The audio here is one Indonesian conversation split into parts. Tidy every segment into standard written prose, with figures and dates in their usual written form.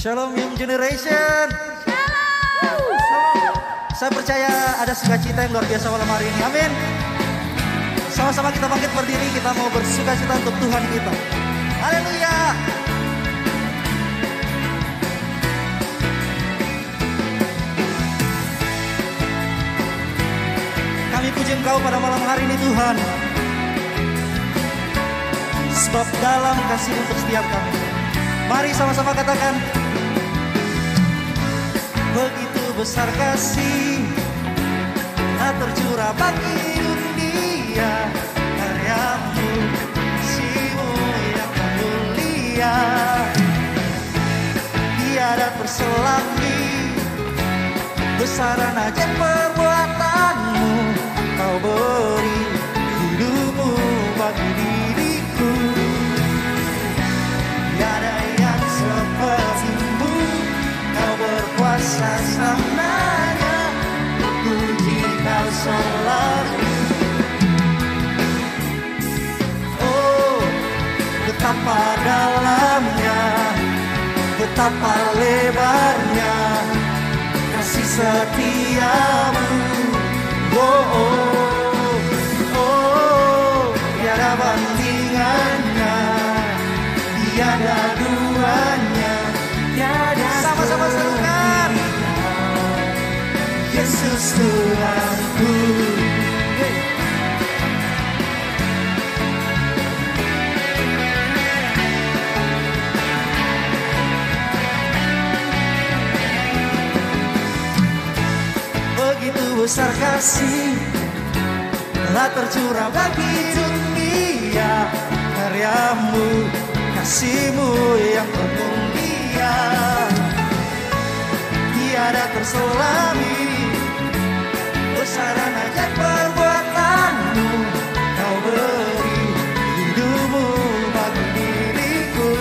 Shalom Young Generation. Saya percaya ada sukacita yang luar biasa malam hari ini. Amin. Sama-sama kita bangkit berdiri, kita mau bersukacita untuk Tuhan kita. Haleluya. Kami puji Engkau pada malam hari ini Tuhan. Sebab dalam kasih untuk setiap kami. Mari sama-sama katakan. Begitu besar kasih tak tercurah bagi dunia, karyamu, kasihmu yang mulia, tiada terselami besaran ajaib perbuatanmu. Kau beri hidupmu bagi diriku, tiada yang sepertimu. Kau berkuasa selamanya, puji Kau selalu. Oh, betapa dalamnya, betapa lebarnya kasih setiamu. Oh, oh, oh, tiada bandingannya, tiada duanya, tiada. Sama-sama serukan Yesus Tuhanku. Begitu besar kasih telah tercurah bagi dunia, karyamu, kasihmu yang mulia, tiada terselami besaran ajaib perbuatanmu. Kau beri hidupmu bagi diriku,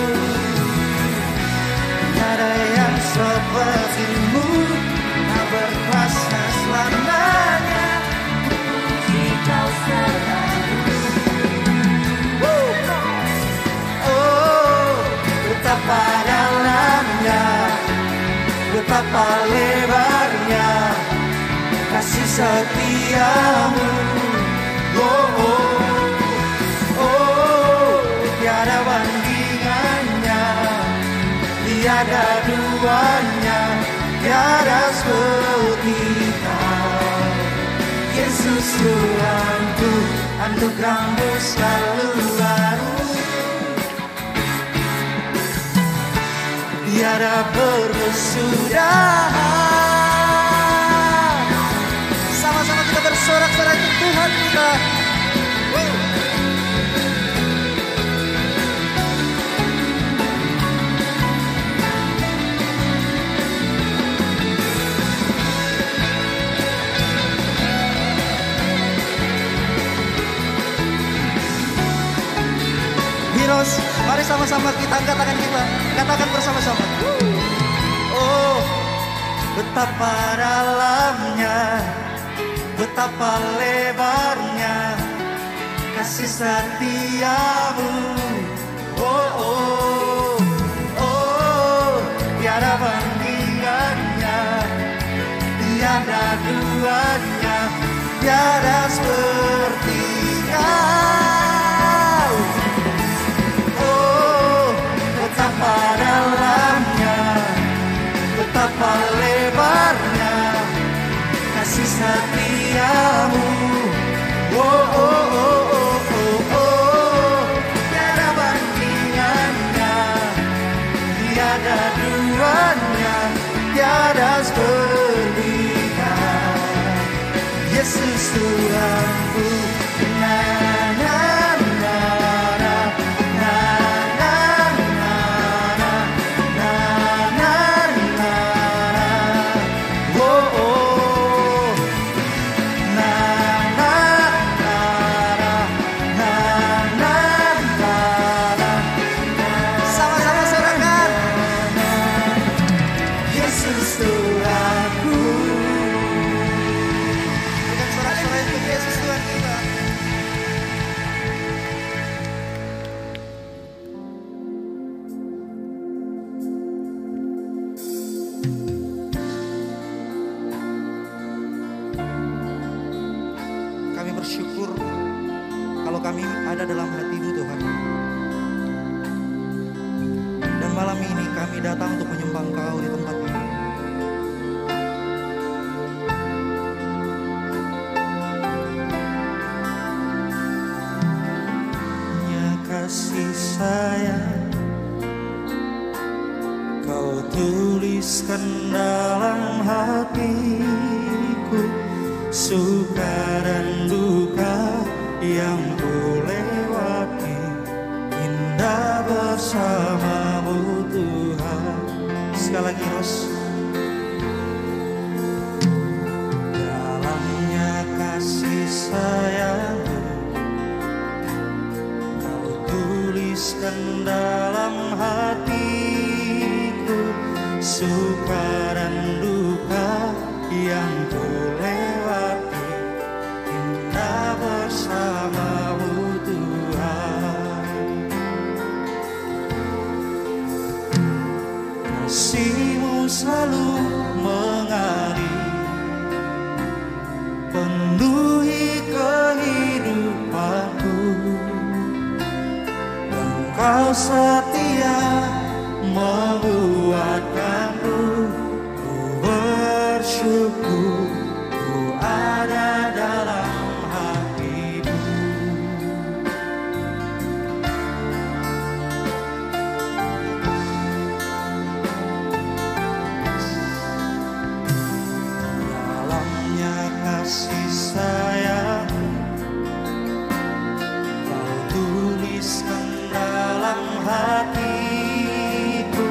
tiada yang sepertimu. Kau berkuasa selamanya, puji Kau selalu. Oh, betapa dalamnya, betapa lebarnya kasih setiamu. Oh, oh, oh, tiada bandingannya, tiada duanya, tiada seperti Kau. Yesus Tuhanku, anugerah-Mu selalu baru, tiada berkesudahan. Sama-sama kita bersorak-sorai untuk Tuhan kita. Heroes, mari sama-sama kita angkat tangan kita, katakan bersama-sama. Oh, betapa dalamnya, betapa lebarnya kasih setiamu. Oh, oh, oh, tiada bandingannya, tiada duanya, tiada seperti Kau. Oh, betapa dalamnya, betapa lebarnya kasih setiamu. Oh, oh, oh, oh, oh, oh, tiada bandingannya, tiada duanya, tiada seperti Kau. Yesus Tuhanku. Na, na, na, na, na, na, na, na, na, na, na, oh, oh. Na, na, na, na, na, na, na. Sama-sama sorakan. Yesus Tuhanku. Berikan sorak-sorai untuk Yesus Tuhan kita. kami ada dalam hati-Mu Tuhan. Dan malam ini kami datang untuk menyembah Engkau di tempat ini. Kasih sayang Kau tuliskan dalam hatiku, suka dan duka yang ku lewati, indah bersama-Mu Tuhan. Sekali lagi Ros. Dalamnya kasih sayang tuliskan dalam hatiku, suka dan duka yang ku lewati, indah bersama-Mu Tuhan. Kasih-Mu selalu mengalir, penuhi kehidupanku. Kau setia menguatkanku, ku bersyukur ku ada dalam hati-Mu. Dalamnya kasih sayang Kau tuliskan dalam hatiku,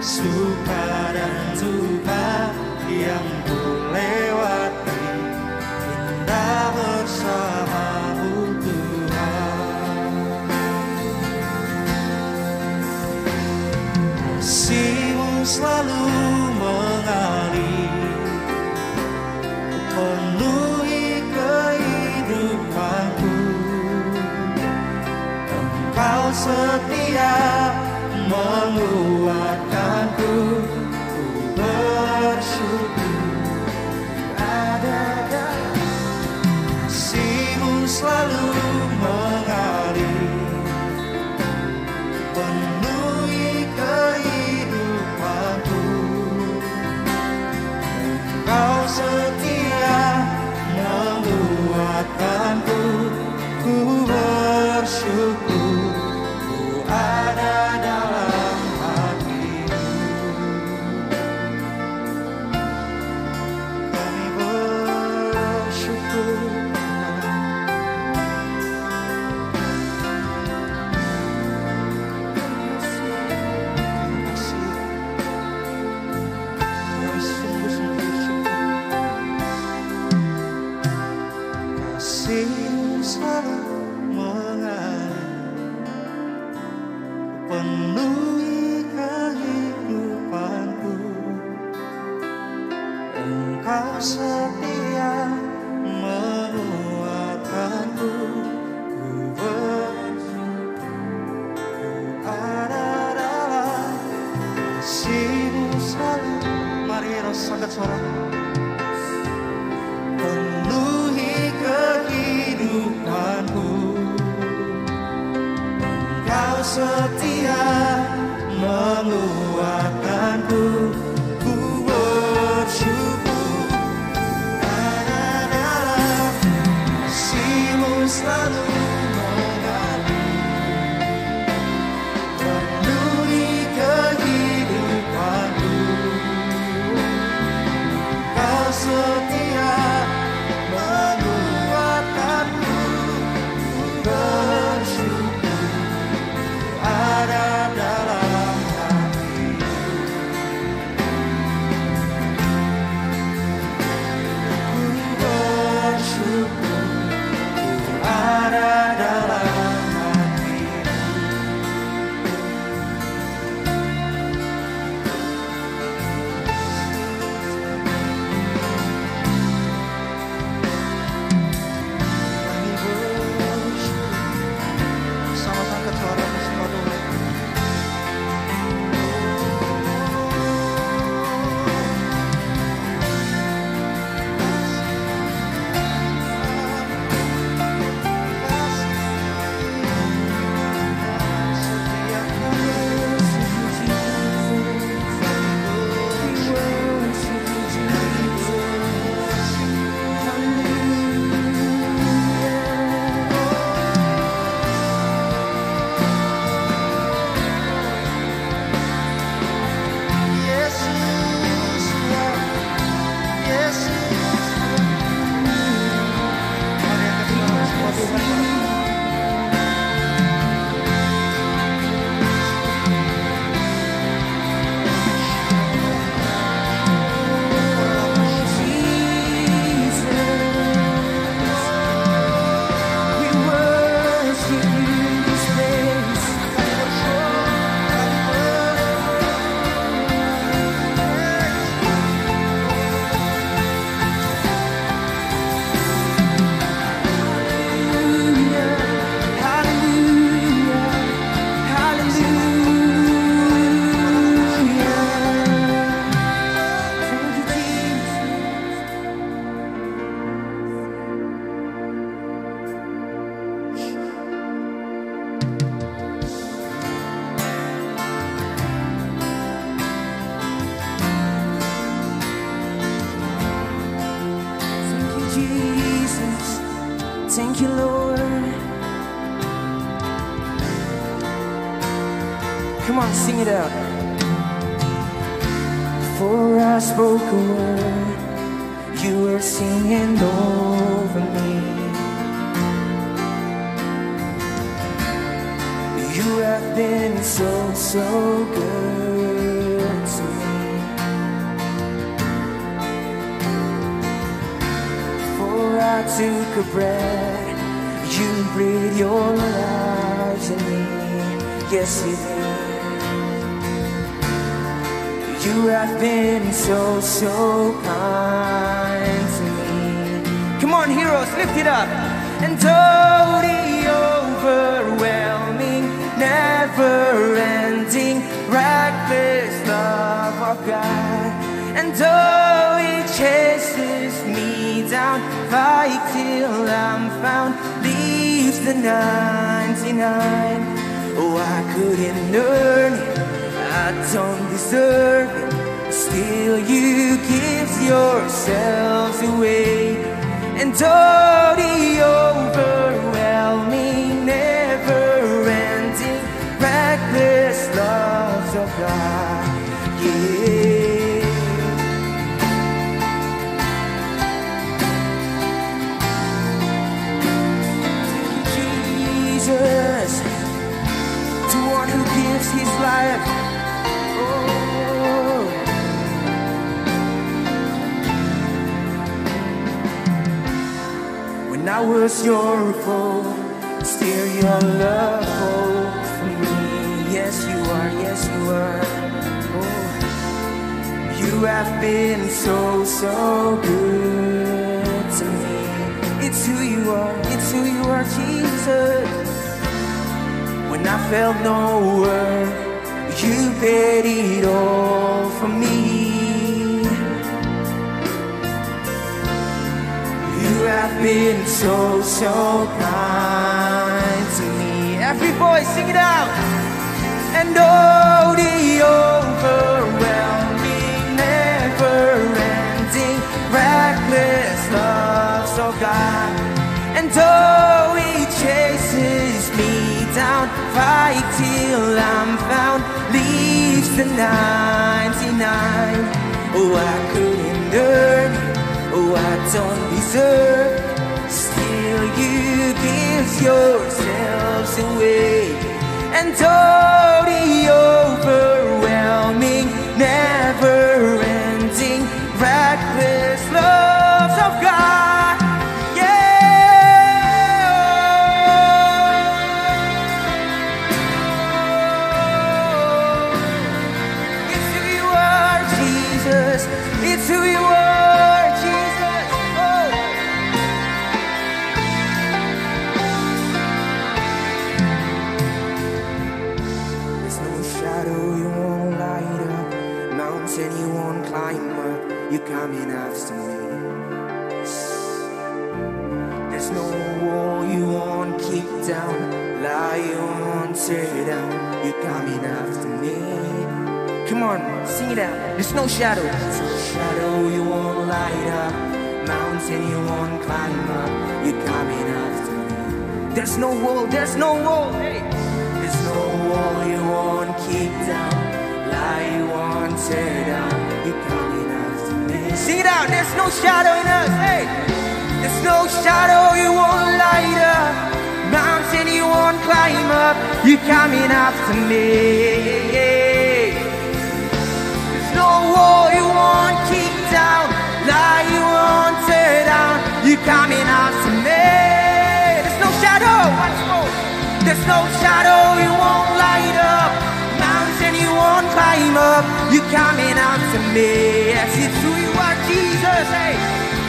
suka dan duka yang ku lewati, indah bersama-Mu Tuhan. Kasih-Mu selalu mengalir, penuhi kehidupanku. Kau setia menguatkanku, ku bersyukur ada dalam kasih-Mu selalu mengalir, penuhi kehidupanku. Kau setia menguatkanku, ku bersyukur ada dalam hati-Mu. Kami bersyukur. Terima kasih. Kami sungguh-sungguh bersyukur. Kasih-Mu selalu penuhi kehidupanku. Engkau setia menguatkanku, ku bersyukur ku ada dalam kasih-Mu selalu. Mari Ros angkat suara. Penuhi kehidupanku, Kau setia menguatkanku, ku bersyukur ada dalam kasih-Mu selalu mengalir, penuhi kehidupanku. Kau setia menguatkanku, ku bersyukur ada Come on, sing it out. Before I spoke a word, you were singing over me. You have been so, so good to me. Before I took a breath, you breathed your life in me. Yes, you did. You have been so, so kind to me. Come on, heroes, lift it up. And oh, the overwhelming, never-ending, reckless love of God. And oh, it chases me down, fight till I'm found, leaves the 99. Oh, I couldn't earn it, I don't deserve it. Still you give yourselves away. And oh, the overwhelming, never-ending, reckless love of God. Yeah. Jesus, the one who gives his life. Oh. When I was your foe, still your love for me. Yes, you are, yes, you are. Oh. You have been so, so good to me. It's who you are, it's who you are, Jesus. When I felt no worth, you paid it all for me. You have been so, so kind to me. Every voice, sing it out. And oh, the overwhelming, never-ending, reckless love of God. And oh, it chases me down, fight till I'm found, leaves the 99. Oh, I couldn't earn it, oh, I don't deserve it. Still you give yourselves away. And oh, the overwhelming, never-ending, reckless love of God. It's who you are, Jesus. Oh. There's no shadow you won't light up, mountain you won't climb up. You're coming after me. There's no wall you won't kick down, lie you won't tear down. You're coming after me. Come on, sing it out. There's no shadow. There's no shadow you won't light up, mountain you won't climb up. You're coming after me. There's no wall, there's no wall. Hey. There's no wall you won't kick down, lie you won't tear down. You're coming after me. Sing it out. There's no shadow in us. Hey. There's no shadow you won't light up, mountain you won't climb up. You're coming after me. No wall you won't kick down, lie you won't tear down. You're coming after me. There's no shadow, once more. There's no shadow you won't light up, mountain you won't climb up. You're coming after me. Yes, it's who you are, Jesus. Hey,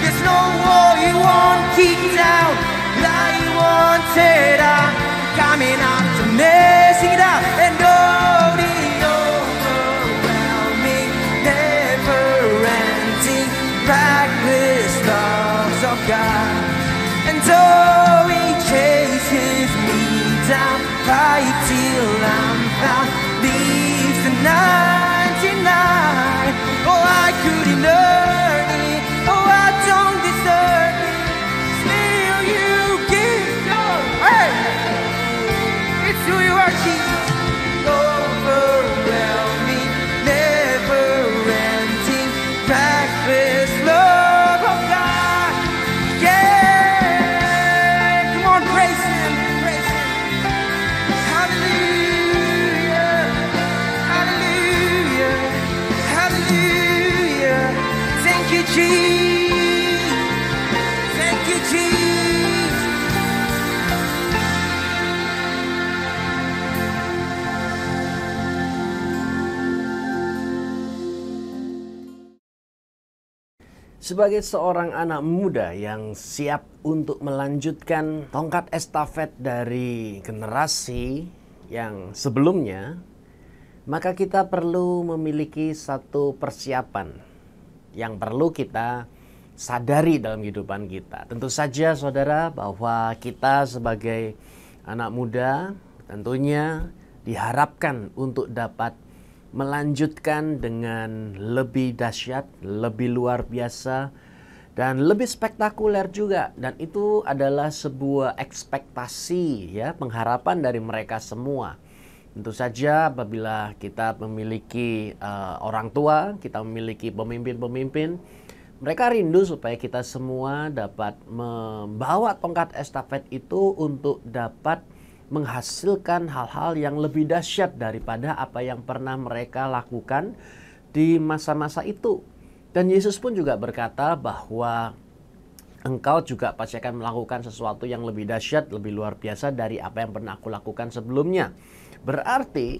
there's no wall you won't kick down, lie you won't tear down. You're coming after me. Sing it out. And oh, the reckless loves of God. And oh, he chases me down, fight till I'm found, leaves the 99. Oh, I couldn't earn it, oh, I don't deserve it. Still you give your, hey, it's who you are, Jesus. Over Hallelujah. Thank you, Jesus. Thank you, Jesus. Sebagai seorang anak muda yang siap untuk melanjutkan tongkat estafet dari generasi yang sebelumnya, maka kita perlu memiliki satu persiapan yang perlu kita sadari dalam kehidupan kita. Tentu saja saudara bahwa kita sebagai anak muda tentunya diharapkan untuk dapat melanjutkan dengan lebih dahsyat, lebih luar biasa, dan lebih spektakuler juga. Dan itu adalah sebuah ekspektasi, ya, pengharapan dari mereka semua. Tentu saja apabila kita memiliki orang tua, kita memiliki pemimpin-pemimpin, mereka rindu supaya kita semua dapat membawa tongkat estafet itu untuk dapat menghasilkan hal-hal yang lebih dahsyat daripada apa yang pernah mereka lakukan di masa-masa itu. Dan Yesus pun juga berkata bahwa engkau juga pasti akan melakukan sesuatu yang lebih dahsyat, lebih luar biasa dari apa yang pernah aku lakukan sebelumnya. Berarti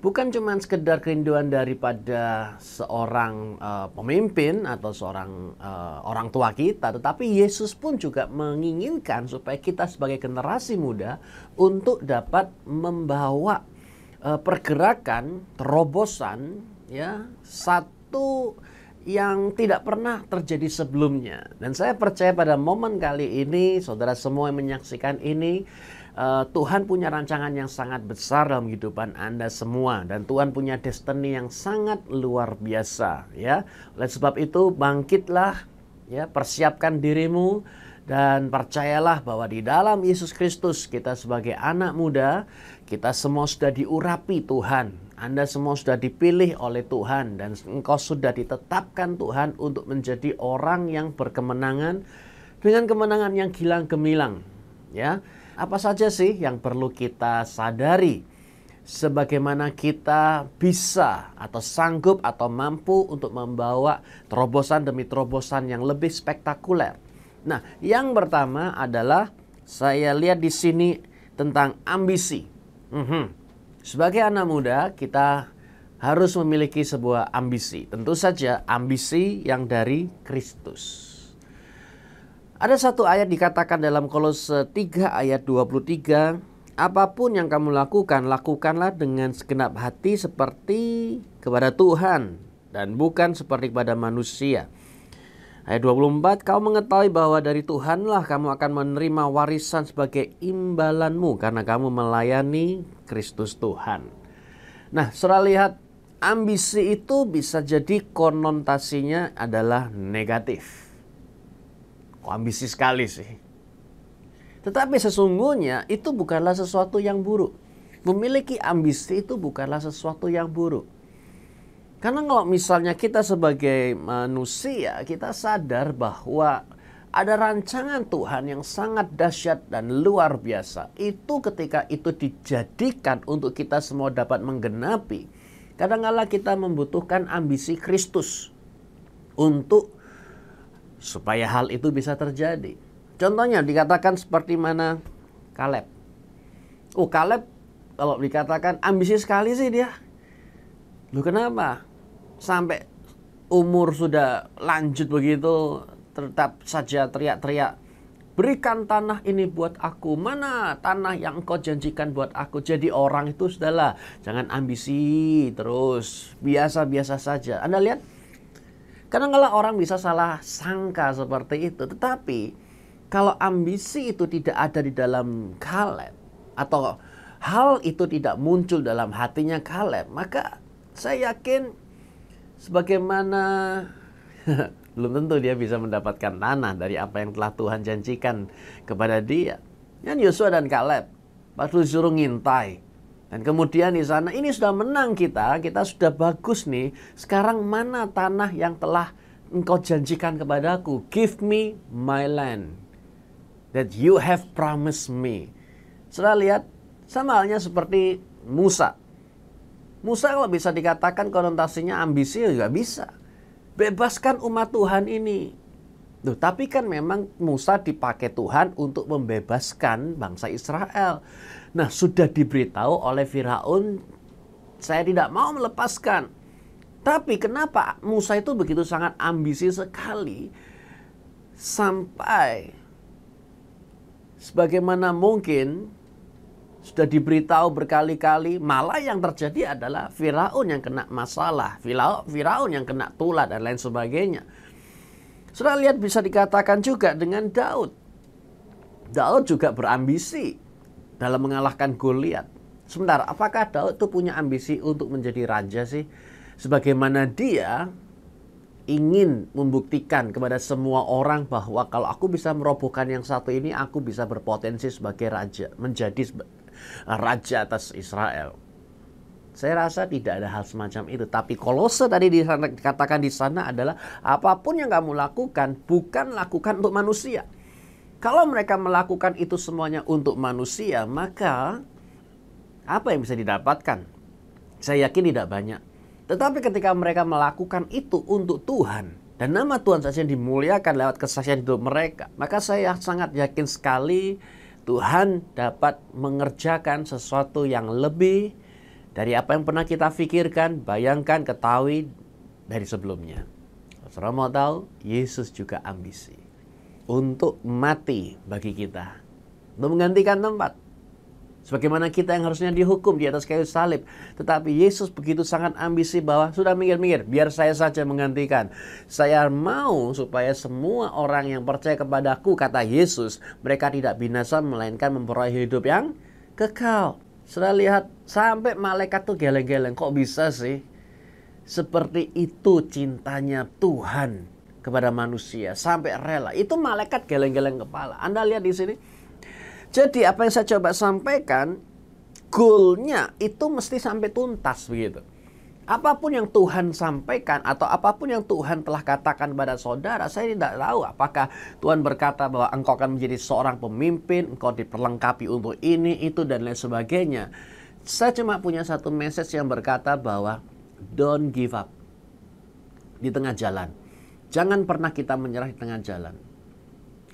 bukan cuma sekedar kerinduan daripada seorang pemimpin atau seorang orang tua kita, tetapi Yesus pun juga menginginkan supaya kita sebagai generasi muda untuk dapat membawa pergerakan, terobosan, ya, satu yang tidak pernah terjadi sebelumnya. Dan saya percaya pada momen kali ini, saudara semua yang menyaksikan ini, Tuhan punya rancangan yang sangat besar dalam kehidupan Anda semua, dan Tuhan punya destiny yang sangat luar biasa, ya. Oleh sebab itu bangkitlah, ya, persiapkan dirimu dan percayalah bahwa di dalam Yesus Kristus kita sebagai anak muda, kita semua sudah diurapi Tuhan. Anda semua sudah dipilih oleh Tuhan dan engkau sudah ditetapkan Tuhan untuk menjadi orang yang berkemenangan dengan kemenangan yang gilang gemilang, ya. Apa saja sih yang perlu kita sadari sebagaimana kita bisa atau sanggup atau mampu untuk membawa terobosan demi terobosan yang lebih spektakuler. Nah, yang pertama adalah saya lihat di sini tentang ambisi. Sebagai anak muda kita harus memiliki sebuah ambisi. Tentu saja ambisi yang dari Kristus. Ada satu ayat dikatakan dalam Kolose 3 ayat 23, apapun yang kamu lakukan, lakukanlah dengan segenap hati seperti kepada Tuhan dan bukan seperti kepada manusia. Ayat 24, kau mengetahui bahwa dari Tuhanlah kamu akan menerima warisan sebagai imbalanmu karena kamu melayani Kristus Tuhan. Nah, saudara lihat, ambisi itu bisa jadi konotasinya adalah negatif. Ambisi sekali sih. Tetapi sesungguhnya itu bukanlah sesuatu yang buruk. Memiliki ambisi itu bukanlah sesuatu yang buruk. Karena kalau misalnya kita sebagai manusia, kita sadar bahwa ada rancangan Tuhan yang sangat dahsyat dan luar biasa. Itu ketika itu dijadikan untuk kita semua dapat menggenapi. Kadang-kala kita membutuhkan ambisi Kristus untuk supaya hal itu bisa terjadi. Contohnya dikatakan seperti mana Kaleb. Kaleb kalau dikatakan ambisi sekali sih dia. Loh kenapa? Sampai umur sudah lanjut begitu tetap saja teriak-teriak, berikan tanah ini buat aku. Mana tanah yang engkau janjikan buat aku? Jadi orang itu sudahlah, jangan ambisi terus, biasa-biasa saja. Anda lihat, kadang-kala orang bisa salah sangka seperti itu. Tetapi kalau ambisi itu tidak ada di dalam Kaleb, atau hal itu tidak muncul dalam hatinya Kaleb, maka saya yakin sebagaimana belum tentu dia bisa mendapatkan tanah dari apa yang telah Tuhan janjikan kepada dia. Yang Yosua dan Kaleb waktu disuruh ngintai, dan kemudian di sana ini sudah menang kita sudah bagus nih. Sekarang mana tanah yang telah engkau janjikan kepadaku? Give me my land that you have promised me. Saudara lihat, sama halnya seperti Musa. Musa kalau bisa dikatakan konotasinya ambisi juga bisa. Bebaskan umat Tuhan ini. Loh, tapi kan memang Musa dipakai Tuhan untuk membebaskan bangsa Israel. Nah, sudah diberitahu oleh Firaun, saya tidak mau melepaskan. Tapi kenapa Musa itu begitu sangat ambisi sekali sampai sebagaimana mungkin sudah diberitahu berkali-kali, malah yang terjadi adalah Firaun yang kena masalah, Firaun yang kena tulah dan lain sebagainya. Sudah lihat bisa dikatakan juga dengan Daud. Daud juga berambisi dalam mengalahkan Goliat. Sebentar, apakah Daud itu punya ambisi untuk menjadi raja sih? Sebagaimana dia ingin membuktikan kepada semua orang bahwa kalau aku bisa merobohkan yang satu ini, aku bisa berpotensi sebagai raja, menjadi raja atas Israel. Saya rasa tidak ada hal semacam itu. Tapi Kolose tadi dikatakan di sana adalah apapun yang kamu lakukan, bukan lakukan untuk manusia. Kalau mereka melakukan itu semuanya untuk manusia, maka apa yang bisa didapatkan? Saya yakin tidak banyak. Tetapi ketika mereka melakukan itu untuk Tuhan, dan nama Tuhan saja dimuliakan lewat kesaksian hidup mereka, maka saya sangat yakin sekali Tuhan dapat mengerjakan sesuatu yang lebih dari apa yang pernah kita pikirkan, bayangkan, ketahui dari sebelumnya. Saudara mau tahu, Yesus juga ambisi untuk mati bagi kita, untuk menggantikan tempat. Sebagaimana kita yang harusnya dihukum di atas kayu salib. Tetapi Yesus begitu sangat ambisi bahwa sudah minggir-minggir, biar saya saja menggantikan. Saya mau supaya semua orang yang percaya kepadaku, kata Yesus, mereka tidak binasa melainkan memperoleh hidup yang kekal. Sudah lihat sampai malaikat tuh geleng-geleng, kok bisa sih? Seperti itu cintanya Tuhan kepada manusia, sampai rela. Itu malaikat geleng-geleng kepala. Anda lihat di sini. Jadi apa yang saya coba sampaikan, goalnya itu mesti sampai tuntas begitu. Apapun yang Tuhan sampaikan atau apapun yang Tuhan telah katakan kepada saudara, saya tidak tahu apakah Tuhan berkata bahwa engkau akan menjadi seorang pemimpin, engkau diperlengkapi untuk ini, itu, dan lain sebagainya. Saya cuma punya satu message yang berkata bahwa don't give up di tengah jalan. Jangan pernah kita menyerah di tengah jalan.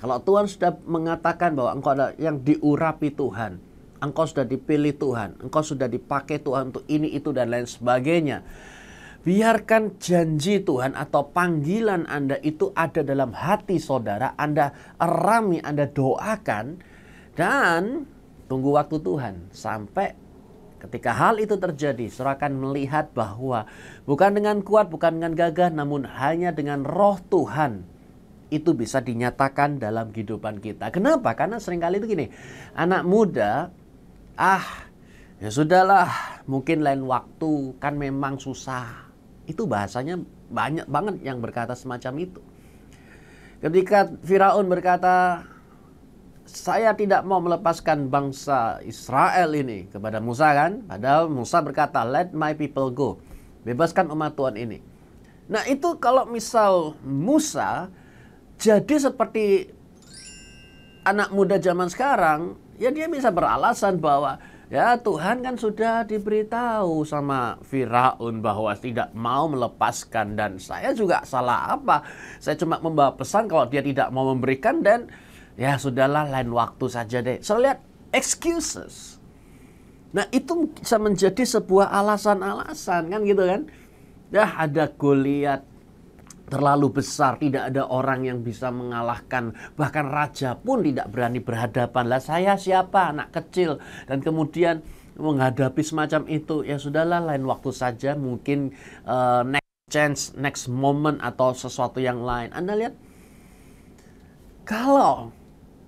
Kalau Tuhan sudah mengatakan bahwa engkau adalah yang diurapi Tuhan, engkau sudah dipilih Tuhan, engkau sudah dipakai Tuhan untuk ini, itu, dan lain sebagainya. Biarkan janji Tuhan atau panggilan Anda itu ada dalam hati saudara, Anda erami, Anda doakan, dan tunggu waktu Tuhan. Sampai ketika hal itu terjadi, saudara akan melihat bahwa bukan dengan kuat, bukan dengan gagah, namun hanya dengan roh Tuhan itu bisa dinyatakan dalam kehidupan kita. Kenapa? Karena seringkali itu gini, anak muda, ya sudahlah, mungkin lain waktu, kan memang susah. Itu bahasanya banyak banget yang berkata semacam itu. Ketika Firaun berkata, saya tidak mau melepaskan bangsa Israel ini kepada Musa kan. Padahal Musa berkata, let my people go. Bebaskan umat Tuhan ini. Nah itu kalau misal Musa jadi seperti anak muda zaman sekarang, ya dia bisa beralasan bahwa ya Tuhan kan sudah diberitahu sama Firaun bahwa tidak mau melepaskan, dan saya juga salah apa? Saya cuma membawa pesan kalau dia tidak mau memberikan, dan ya sudahlah lain waktu saja deh. So lihat excuses. Nah itu bisa menjadi sebuah alasan-alasan kan gitu kan. Ya ada Goliat terlalu besar, tidak ada orang yang bisa mengalahkan, bahkan raja pun tidak berani berhadapan. Lah saya siapa, anak kecil, dan kemudian menghadapi semacam itu. Ya sudahlah lain waktu saja, mungkin next chance, next moment, atau sesuatu yang lain. Anda lihat, kalau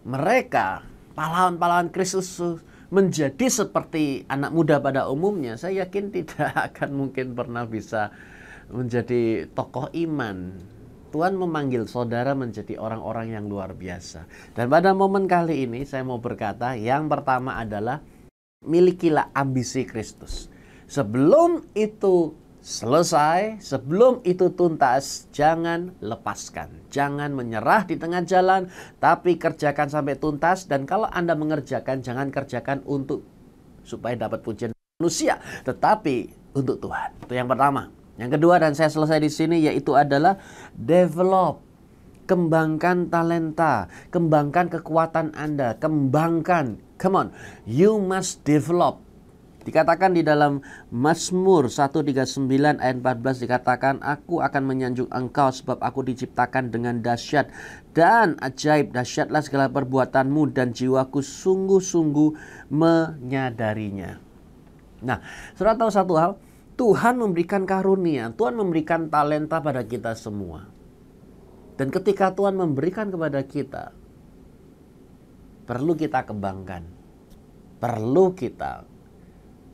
mereka pahlawan-pahlawan Kristus menjadi seperti anak muda pada umumnya, saya yakin tidak akan mungkin pernah bisa menjadi tokoh iman. Tuhan memanggil saudara menjadi orang-orang yang luar biasa. Dan pada momen kali ini saya mau berkata, yang pertama adalah milikilah ambisi Kristus. Sebelum itu selesai, sebelum itu tuntas, jangan lepaskan. Jangan menyerah di tengah jalan, tapi kerjakan sampai tuntas. Dan kalau Anda mengerjakan, jangan kerjakan untuk supaya dapat pujian manusia, tetapi untuk Tuhan. Itu yang pertama. Yang kedua, dan saya selesai di sini, yaitu adalah develop. Kembangkan talenta, kembangkan kekuatan Anda, kembangkan. Come on, you must develop. Dikatakan di dalam Mazmur 139 ayat 14 dikatakan, aku akan menyanjung engkau sebab aku diciptakan dengan dahsyat dan ajaib. Dahsyatlah segala perbuatanmu dan jiwaku sungguh-sungguh menyadarinya. Nah, saudara tahu satu hal, Tuhan memberikan karunia, Tuhan memberikan talenta pada kita semua. Dan ketika Tuhan memberikan kepada kita, perlu kita kembangkan. Perlu kita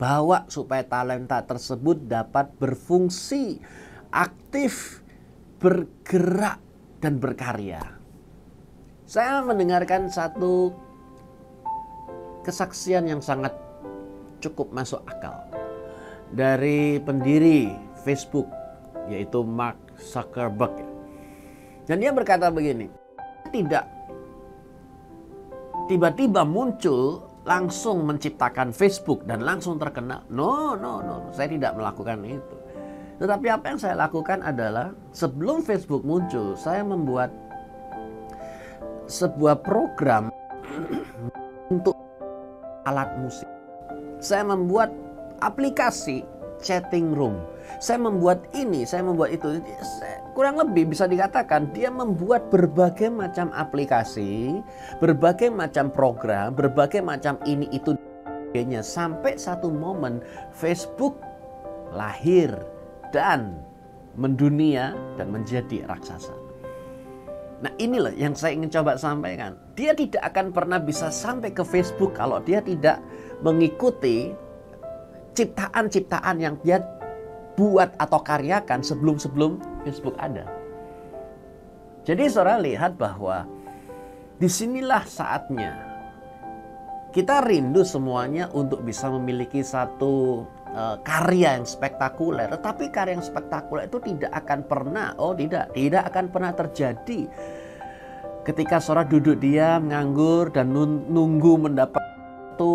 bawa supaya talenta tersebut dapat berfungsi, aktif, bergerak, dan berkarya. Saya mendengarkan satu kesaksian yang sangat cukup masuk akal dari pendiri Facebook, yaitu Mark Zuckerberg. Dan dia berkata begini, tidak tiba-tiba muncul langsung menciptakan Facebook dan langsung terkenal. No, saya tidak melakukan itu. Tetapi apa yang saya lakukan adalah sebelum Facebook muncul, saya membuat sebuah program untuk alat musik. Saya membuat aplikasi chatting room. Saya membuat ini, saya membuat itu. Kurang lebih bisa dikatakan dia membuat berbagai macam aplikasi, berbagai macam program, berbagai macam ini itu sampai satu momen Facebook lahir dan mendunia dan menjadi raksasa. Nah, inilah yang saya ingin coba sampaikan. Dia tidak akan pernah bisa sampai ke Facebook kalau dia tidak mengikuti ciptaan-ciptaan yang dia buat atau karyakan sebelum Facebook ada. Jadi saudara lihat bahwa disinilah saatnya kita rindu semuanya untuk bisa memiliki satu karya yang spektakuler. Tetapi karya yang spektakuler itu tidak akan pernah, tidak akan pernah terjadi ketika saudara duduk diam, nganggur dan nunggu mendapat satu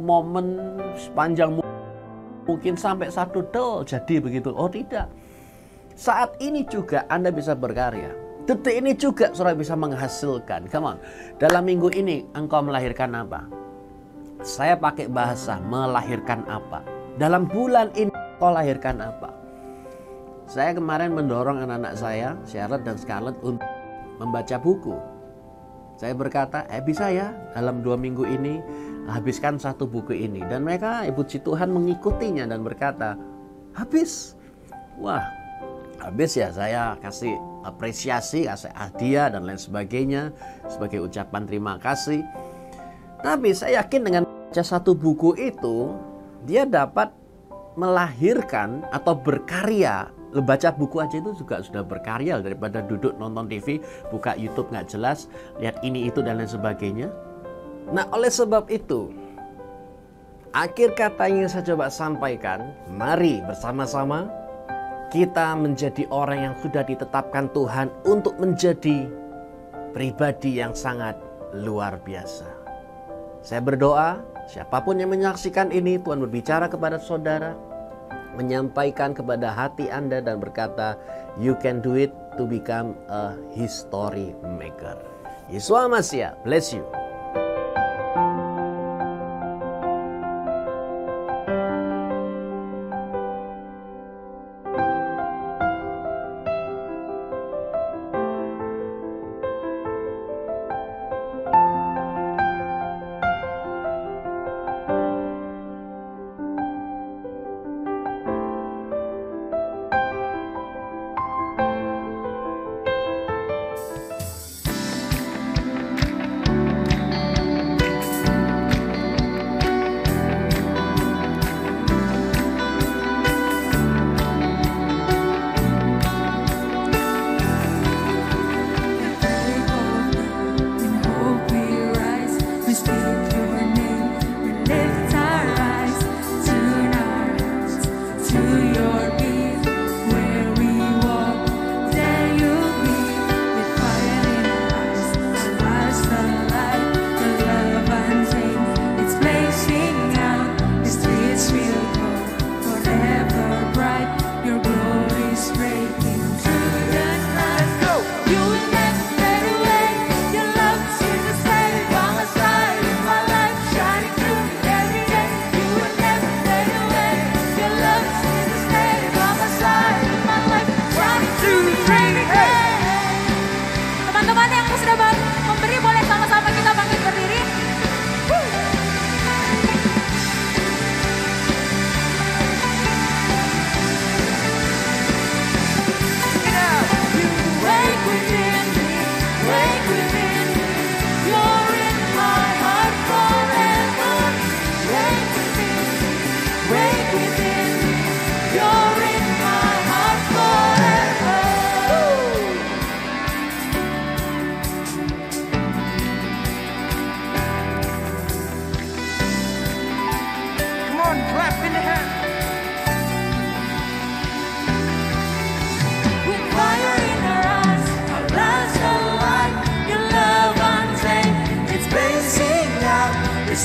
momen sepanjang mungkin sampai satu del jadi begitu. Oh tidak. Saat ini juga Anda bisa berkarya. Detik ini juga saudara bisa menghasilkan. Come on. Dalam minggu ini engkau melahirkan apa? Saya pakai bahasa melahirkan apa. Dalam bulan ini engkau lahirkan apa? Saya kemarin mendorong anak-anak saya, Charlotte dan Scarlett, untuk membaca buku. Saya berkata, bisa ya dalam 2 minggu ini habiskan satu buku ini. Dan mereka, puji Tuhan, mengikutinya dan berkata, habis. Wah, habis ya, saya kasih apresiasi, kasih hadiah dan lain sebagainya sebagai ucapan terima kasih. Tapi saya yakin dengan baca satu buku itu, dia dapat melahirkan atau berkarya. Baca buku aja itu juga sudah berkarya daripada duduk nonton TV, buka YouTube nggak jelas, lihat ini itu dan lain sebagainya. Nah, oleh sebab itu, akhir kata yang saya coba sampaikan, mari bersama-sama kita menjadi orang yang sudah ditetapkan Tuhan untuk menjadi pribadi yang sangat luar biasa. Saya berdoa, siapapun yang menyaksikan ini, Tuhan berbicara kepada saudara, menyampaikan kepada hati Anda dan berkata, you can do it to become a history maker. Yeshua Mashiach, bless you.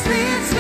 streets